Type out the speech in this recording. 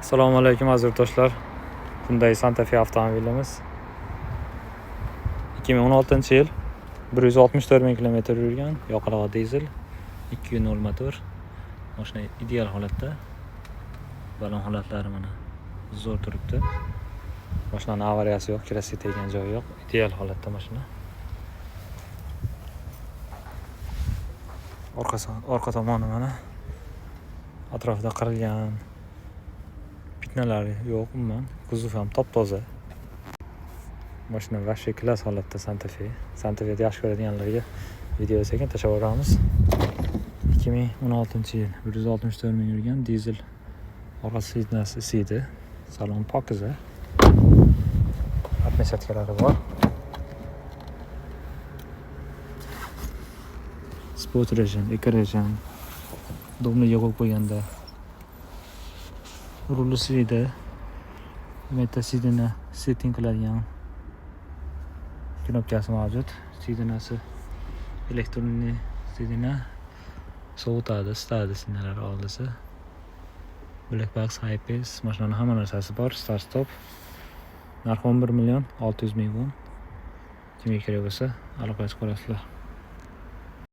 Assalomu alaykum aziz yurtdoshlar. Hyundai Santa Fe avtomobilimiz 2016-yil 164 ming kilometr yurgan, yoqilg'i dizel 2.0 motor. Mashina ideal holatda. Balon holatlari mana zo'r turibdi. Mashinaning avariyasi yo'q, kirasiga teggan joyi yo'q. Ideal holatda mashina. Orqa tomoni mana atrofida qirilgan bitnalari yo'q umuman. Kuzov ham top-toza. Mashina vashshe klass holatda Santa Fe. Santa Fe'ni yaxshi ko'radiganlarga video sekin tashlab yuboramiz. 2016-yil 164 ming yurgan dizel. Orqa sidnasi isiydi. Salon pokiza. Atmosferakalari bor. Sport rejim, eco rejim. Domniga qo'yib qo'yganda rul isiydi. Meta sidina setting qiladigan knopkasi mavjud. Sidinasi elektronli sidina, sovutadi, isitadi sidinalar oldisi. Black box, high pace, mashinaning hamma narsasi bor. Start stop. Narxi 11 million 600 ming won. Kimga kerak bo'lsa aloqa qilib qo'yasizlar.